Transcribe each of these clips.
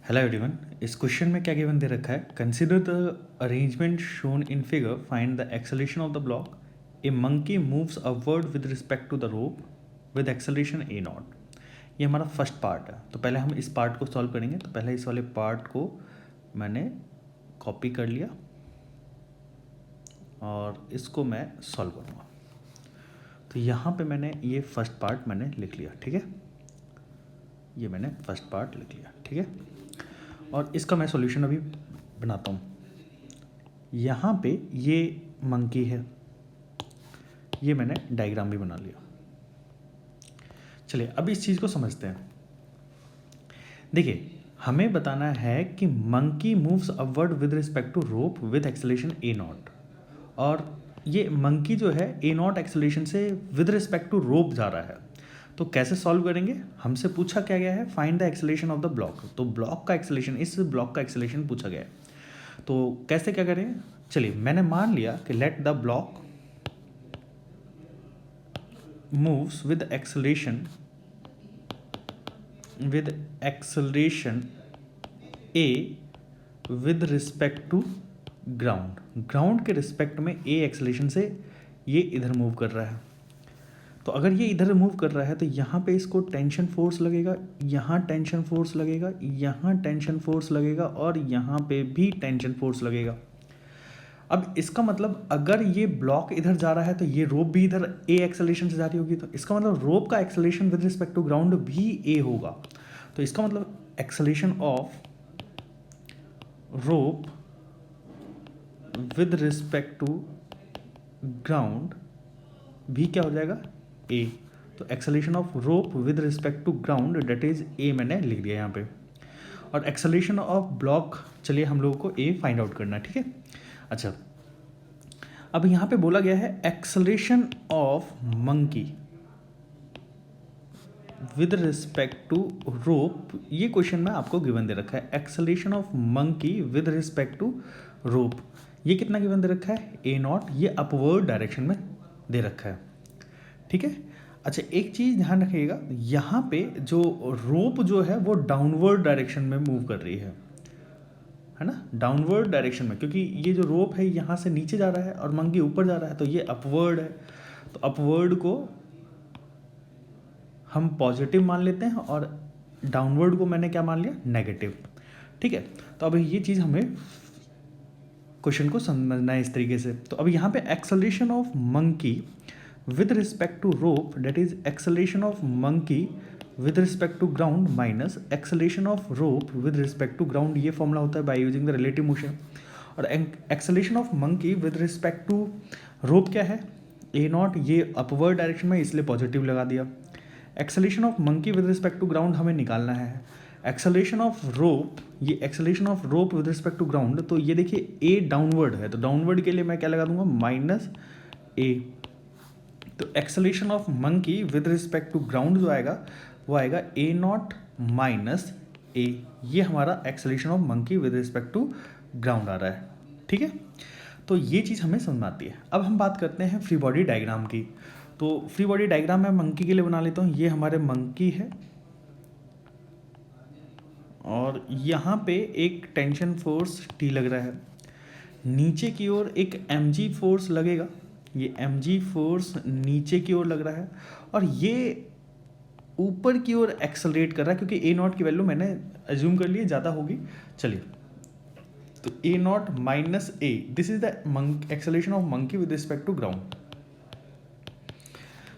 Hello everyone. इस question में क्या गिवन दे रखा है, consider the arrangement shown in figure, find the acceleration of the block, a monkey moves upward with respect to the rope with acceleration a naught. ये हमारा first part है, तो पहले हम इस पार्ट को सॉल्व करेंगे। तो पहले इस वाले पार्ट को मैंने कॉपी कर लिया और इसको मैं सॉल्व करूँगा। तो यहाँ पे मैंने ये फर्स्ट पार्ट मैंने लिख लिया, ठीक है। ये मैंने फर्स्ट पार्ट लिख लिया, ठीक है। और इसका मैं सॉल्यूशन अभी बनाता हूँ। यहाँ पे ये मंकी है, ये मैंने डायग्राम भी बना लिया। चलिए अब इस चीज़ को समझते हैं। देखिए, हमें बताना है कि monkey moves upward with respect to rope with acceleration a naught, और ये मंकी जो है ए नॉट एक्सेलरेशन से विद रिस्पेक्ट टू रोप जा रहा है। तो कैसे सॉल्व करेंगे? हमसे पूछा क्या गया है, find the acceleration of the block. तो ब्लॉक का एक्सेलरेशन, इस ब्लॉक का एक्सेलरेशन पूछा गया है। तो कैसे क्या करें? चलिए, मैंने मान लिया कि let the block moves with acceleration a with respect to ground. Ground के रिस्पेक्ट में ए एक्सेलरेशन से ये इधर मूव कर रहा है। तो अगर ये इधर मूव कर रहा है तो यहाँ पे इसको टेंशन फोर्स लगेगा, यहाँ टेंशन फोर्स लगेगा, यहाँ टेंशन फोर्स लगेगा और यहाँ पे भी टेंशन फोर्स लगेगा। अब इसका मतलब अगर ये ब्लॉक इधर जा रहा है तो ये रोप भी इधर ए एक्सेलरेशन से जा रही होगी, तो इसका मतलब रोप का acceleration with respect to ground भी ए होगा। तो इसका मतलब acceleration of rope with respect to ground भी क्या हो जाएगा? ए। तो acceleration of rope with respect to ground that is a मैंने लिख दिया यहाँ पे। और एक्सेलरेशन ऑफ ब्लॉक, चलिए हम लोगों को ए फाइंड आउट करना है, ठीक है। अच्छा, अब यहाँ पे बोला गया है acceleration of monkey with respect to rope. ये क्वेश्चन में आपको गिवन दे रखा है, acceleration of monkey with respect to rope. ये कितना गिवन दे रखा है? ए नॉट। ये अपवर्ड डायरेक्शन में दे रखा है, ठीक है। अच्छा, एक चीज़ ध्यान रखिएगा, यहाँ पे जो रोप जो है वो डाउनवर्ड डायरेक्शन में मूव कर रही है ना, डाउनवर्ड डायरेक्शन में, क्योंकि ये जो रोप है यहाँ से नीचे जा रहा है और मंकी ऊपर जा रहा है, तो ये अपवर्ड है। तो अपवर्ड को हम पॉजिटिव मान लेते हैं और डाउनवर्ड को मैंने क्या मान लिया? नेगेटिव, ठीक है। तो अब ये चीज़ हमें क्वेश्चन को समझना है इस तरीके से। तो अब यहाँ पे acceleration of monkey with respect to rope that is acceleration of monkey with respect to ground minus acceleration of rope with respect to ground. ये फॉर्मूला होता है by using the relative motion. और acceleration of monkey with respect to rope क्या है? ए naught. ये upward direction में इसलिए positive लगा दिया। Acceleration of monkey with respect to ground हमें निकालना है। एक्सेलरेशन ऑफ रोप, ये acceleration of rope with respect to ground, तो ये देखिए ए डाउनवर्ड है, तो डाउनवर्ड के लिए मैं क्या लगा दूंगा? Minus a. तो acceleration of monkey with respect to ground जो आएगा वो आएगा ए नॉट माइनस ए। ये हमारा acceleration of monkey with respect to ground आ रहा है, ठीक है। तो ये चीज़ हमें समझ में आती है। अब हम बात करते हैं फ्री बॉडी डायग्राम की। तो फ्री बॉडी डायग्राम मैं मंकी के लिए बना लेता हूँ। ये हमारे मंकी है और यहाँ पे एक टेंशन फोर्स टी लग रहा है, नीचे की ओर एक mg फोर्स लगेगा, ये mg फोर्स नीचे की ओर लग रहा है, और ये ऊपर की ओर एक्सेलरेट कर रहा है, क्योंकि ए नॉट की वैल्यू मैंने अज्यूम कर ली ज़्यादा होगी। चलिए, तो A naught minus A, this is the acceleration of monkey with respect to ground.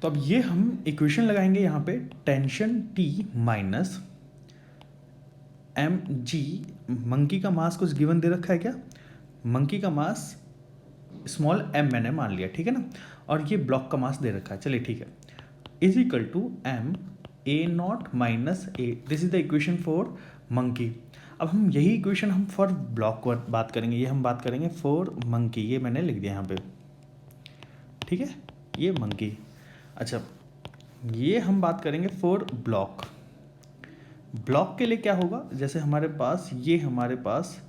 तो अब ये हम इक्वेशन लगाएंगे यहाँ पे, tension T minus M G. मंकी का मास कुछ गिवन दे रखा है क्या? मंकी का मास स्मॉल m मैंने मान लिया, ठीक है ना, और ये ब्लॉक का मास दे रखा है। चलिए ठीक है, is equal to m A naught minus A. This is the equation for monkey. अब हम यही इक्वेशन हम फॉर ब्लॉक को बात करेंगे, ये हम बात करेंगे फॉर मंकी। ये मैंने लिख दिया यहाँ पे, ठीक है, ये मंकी। अच्छा, ये हम बात करेंगे फॉर ब्लॉक। ब्लॉक के लिए क्या होगा? जैसे हमारे पास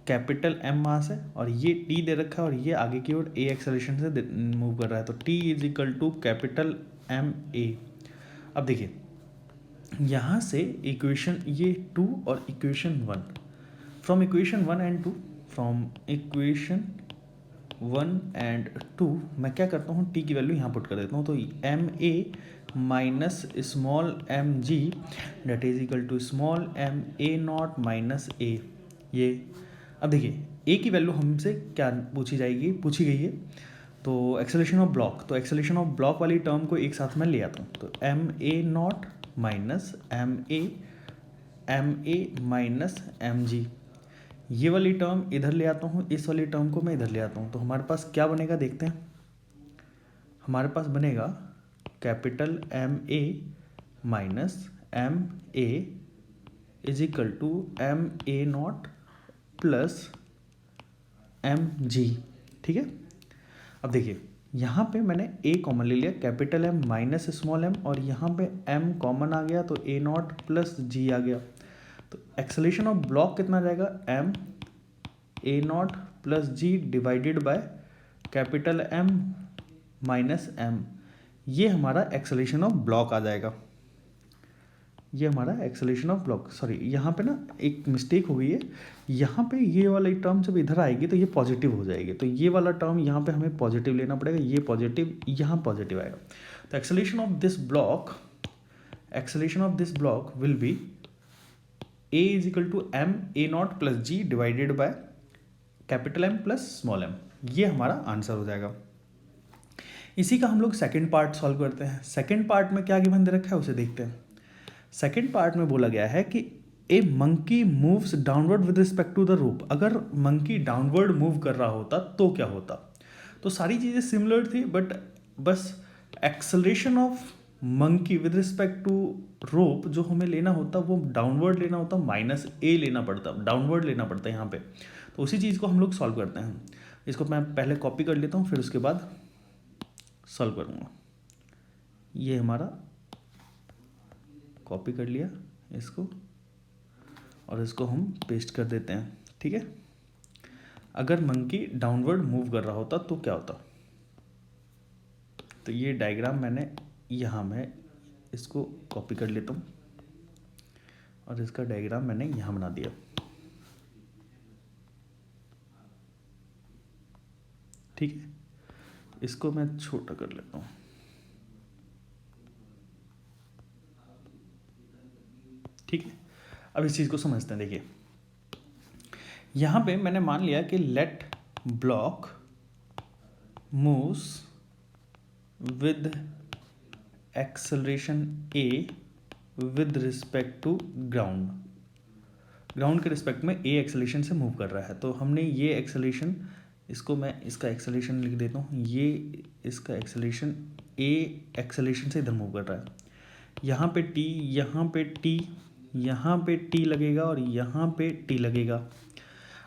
कैपिटल M मास है और ये T दे रखा है और ये आगे की ओर A एक्सेलरेशन से मूव कर रहा है, तो T is equal to capital M A। अब देखिए, यहाँ से इक्वेशन ये 2 और equation 1, from equation 1 and 2, from equation 1 and 2 मैं क्या करता हूँ, टी की वैल्यू यहाँ पुट कर देता हूँ। तो M A minus small M G that is equal to small M A naught minus A. ये अब देखिए ए की वैल्यू हमसे क्या पूछी गई है, तो एक्सेलरेशन ऑफ ब्लॉक, तो एक्सेलरेशन ऑफ ब्लॉक वाली टर्म को एक साथ में ले आता हूँ। तो M A naught minus m A minus M g, ये वाली टर्म इधर ले आता हूँ, इस वाली टर्म को मैं इधर ले आता हूँ। तो हमारे पास क्या बनेगा देखते हैं। हमारे पास बनेगा capital M A minus m a is equal to m A not plus m g. ठीक है, अब देखिए यहाँ पे मैंने ए कॉमन ले लिया, capital M minus small m, और यहाँ पे एम कॉमन आ गया तो ए नॉट प्लस जी आ गया। तो एक्सेलरेशन ऑफ ब्लॉक कितना आ जाएगा, m A not plus g divided by capital M minus m. ये हमारा एक्सेलरेशन ऑफ ब्लॉक आ जाएगा। ये हमारा एक्सेलरेशन ऑफ ब्लॉक, सॉरी यहाँ पे ना एक मिस्टेक हो गई है, यहाँ पे ये वाली टर्म जब इधर आएगी तो ये पॉजिटिव हो जाएगी, तो ये वाला टर्म यहाँ पे हमें पॉजिटिव लेना पड़ेगा, ये पॉजिटिव यहाँ पॉजिटिव आएगा। तो acceleration of this block will be a is equal to m A not plus g divided by capital M plus small m. ये हमारा आंसर हो जाएगा। इसी का हम लोग सेकेंड पार्ट सॉल्व करते हैं। सेकेंड पार्ट में क्या गिवन दे रखा है उसे देखते हैं। सेकेंड पार्ट में बोला गया है कि a monkey moves downward with respect to the rope. अगर मंकी डाउनवर्ड मूव कर रहा होता तो क्या होता। तो सारी चीज़ें सिमिलर थी, बट बस acceleration of monkey with respect to rope जो हमें लेना होता वो डाउनवर्ड लेना होता, माइनस ए लेना पड़ता, डाउनवर्ड लेना पड़ता यहाँ पे। तो उसी चीज़ को हम लोग सॉल्व करते हैं। इसको मैं पहले कॉपी कर लेता हूँ, फिर उसके बाद सॉल्व करूँगा। ये हमारा कॉपी कर लिया इसको, और इसको हम पेस्ट कर देते हैं। ठीक है, अगर मंकी डाउनवर्ड मूव कर रहा होता तो क्या होता। तो ये डायग्राम मैंने यहाँ मैं इसको कॉपी कर लेता हूँ, और इसका डायग्राम मैंने यहाँ बना दिया। ठीक है, इसको मैं छोटा कर लेता हूँ। ठीक है, अब इस चीज़ को समझते हैं। देखिए यहाँ पे मैंने मान लिया कि let block moves with acceleration a with respect to ground. Ground के रिस्पेक्ट में ए एक्सेलरेशन से मूव कर रहा है। तो हमने ये एक्सेलरेशन, इसको मैं इसका एक्सेलरेशन लिख देता हूँ, ये इसका एक्सेलरेशन ए एक्सेलरेशन से इधर मूव कर रहा है। यहाँ पे टी, यहाँ पे टी, यहाँ पे टी लगेगा और यहाँ पे टी लगेगा।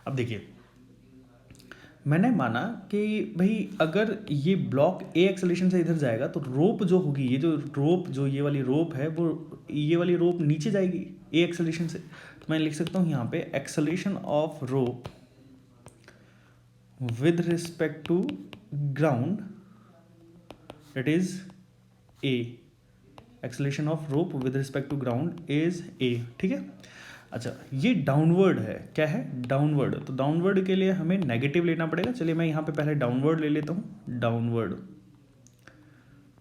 अब देखिए मैंने माना कि भाई अगर ये ब्लॉक ए एक्सेलरेशन से इधर जाएगा तो रोप जो होगी, ये जो रोप, जो ये वाली रोप है, वो ये वाली रोप नीचे जाएगी ए एक्सेलरेशन से। तो मैं लिख सकता हूँ यहाँ पे acceleration of rope with respect to ground that is a. Acceleration of rope with respect to ground is a. ठीक है, अच्छा ये डाउनवर्ड है, क्या है, डाउनवर्ड। तो डाउनवर्ड के लिए हमें नेगेटिव लेना पड़ेगा। चलिए मैं यहाँ पे पहले डाउनवर्ड ले लेता हूँ, डाउनवर्ड।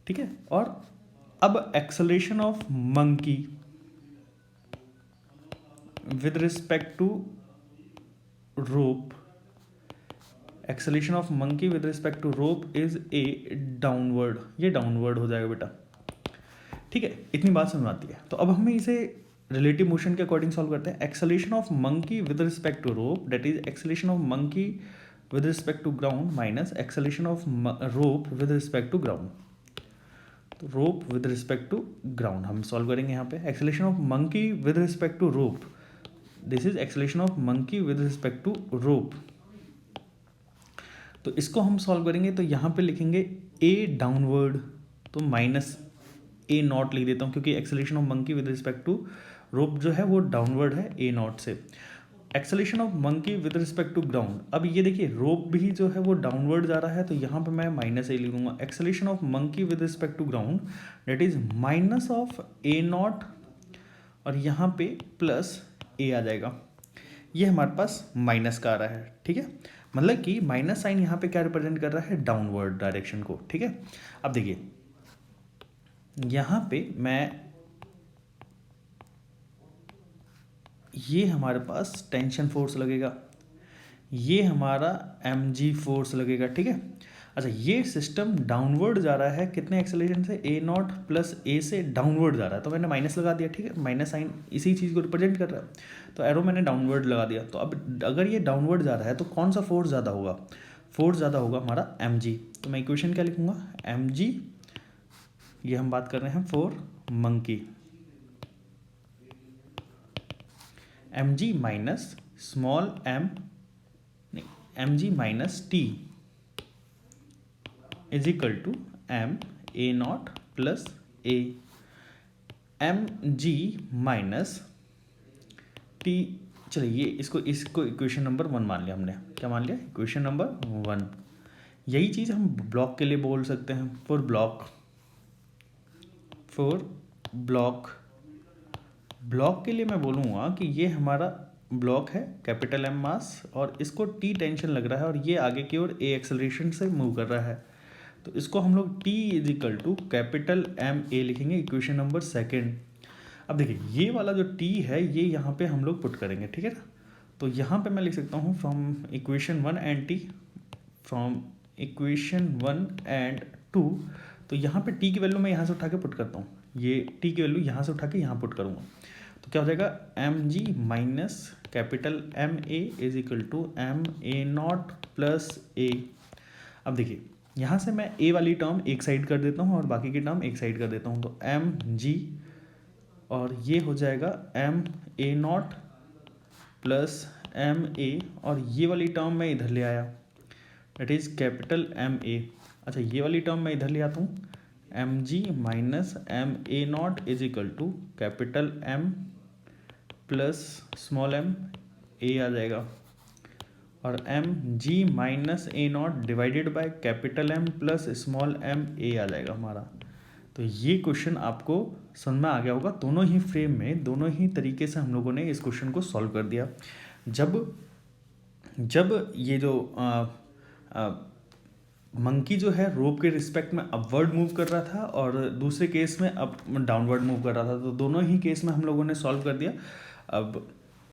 ठीक है, और अब acceleration of monkey with respect to rope, acceleration of monkey with respect to rope is a downward. ये डाउनवर्ड हो जाएगा बेटा। ठीक है, इतनी बात समझ आती है। तो अब हमें इसे रिलेटिव मोशन के अकॉर्डिंग सॉल्व करते हैं। Acceleration of monkey with respect to rope that is acceleration of monkey with respect to ground minus acceleration of rope with respect to ground. तो rope with respect to ground हम solve करेंगे। यहाँ पे acceleration of monkey with respect to rope, this is acceleration of monkey with respect to rope. तो इसको हम solve करेंगे, तो यहाँ पे लिखेंगे ए डाउनवर्ड, तो माइनस ए नॉट लिख देता हूँ क्योंकि acceleration of monkey with respect to rope जो है वो डाउनवर्ड है ए नॉट से। Acceleration of monkey with respect to ground, अब ये देखिए रोप भी जो है वो डाउनवर्ड जा रहा है, तो यहाँ पे मैं माइनस ए लिखूंगा। Acceleration of monkey with respect to ground that is minus of a naught और यहाँ पे प्लस ए आ जाएगा। ये हमारे पास माइनस का आ रहा है, ठीक है। मतलब कि माइनस साइन यहाँ पे क्या रिप्रेजेंट कर रहा है, डाउनवर्ड डायरेक्शन को, ठीक है। अब देखिए यहाँ पे मैं, ये हमारे पास टेंशन फोर्स लगेगा, ये हमारा mg फोर्स लगेगा, ठीक है। अच्छा, ये सिस्टम डाउनवर्ड जा रहा है कितने एक्सेलरेशन से, ए नॉट प्लस ए से डाउनवर्ड जा रहा है, तो मैंने माइनस लगा दिया, ठीक है। माइनस साइन इसी चीज़ को रिप्रेजेंट कर रहा है, तो एरो मैंने डाउनवर्ड लगा दिया। तो अब अगर ये डाउनवर्ड जा रहा है तो कौन सा फोर्स ज़्यादा होगा, फोर्स ज़्यादा होगा हमारा mg। तो मैं इक्वेशन क्या लिखूँगा, mg, ये हम बात कर रहे हैं for monkey, mg minus small m, नहीं, mg minus t is equal to m A not plus a, m g minus t. चलिए इसको इक्वेशन नंबर 1 मान लिया हमने, क्या मान लिया, इक्वेशन नंबर 1। यही चीज़ हम ब्लॉक के लिए बोल सकते हैं, फॉर ब्लॉक के लिए मैं बोलूँगा कि ये हमारा ब्लॉक है, कैपिटल एम मास, और इसको टी टेंशन लग रहा है और ये आगे की ओर ए एक्सेलरेशन से मूव कर रहा है, तो इसको हम लोग t is equal to capital M a लिखेंगे, इक्वेशन नंबर 2। अब देखिए ये वाला जो t है ये यहाँ पे हम लोग पुट करेंगे, ठीक है ना। तो यहाँ पे मैं लिख सकता हूँ from equation 1 and t, from equation 1 and 2। तो यहाँ पे t की वैल्यू मैं यहाँ से उठा के पुट करता हूँ, ये t की वैल्यू यहाँ से उठा के यहाँ पुट करूँगा, तो क्या हो जाएगा, m g minus capital M a is equal to m A not plus a. अब देखिए यहाँ से मैं ए वाली टर्म एक साइड कर देता हूँ और बाकी की टर्म एक साइड कर देता हूँ, तो एम जी और ये हो जाएगा m A not plus m a, और ये वाली टर्म मैं इधर ले आया, that is capital M a. अच्छा, ये वाली टर्म मैं इधर ले आता हूँ, m g minus m A not is equal to capital M plus small M a आ जाएगा, और m g minus a not divided by capital M plus small M a आ जाएगा हमारा। तो ये क्वेश्चन आपको समझ में आ गया होगा, दोनों ही फ्रेम में दोनों ही तरीके से हम लोगों ने इस क्वेश्चन को सॉल्व कर दिया। जब ये जो मंकी जो है रोप के रिस्पेक्ट में अपवर्ड मूव कर रहा था और दूसरे केस में अप डाउनवर्ड मूव कर रहा था, तो दोनों ही केस में हम लोगों ने सॉल्व कर दिया। अब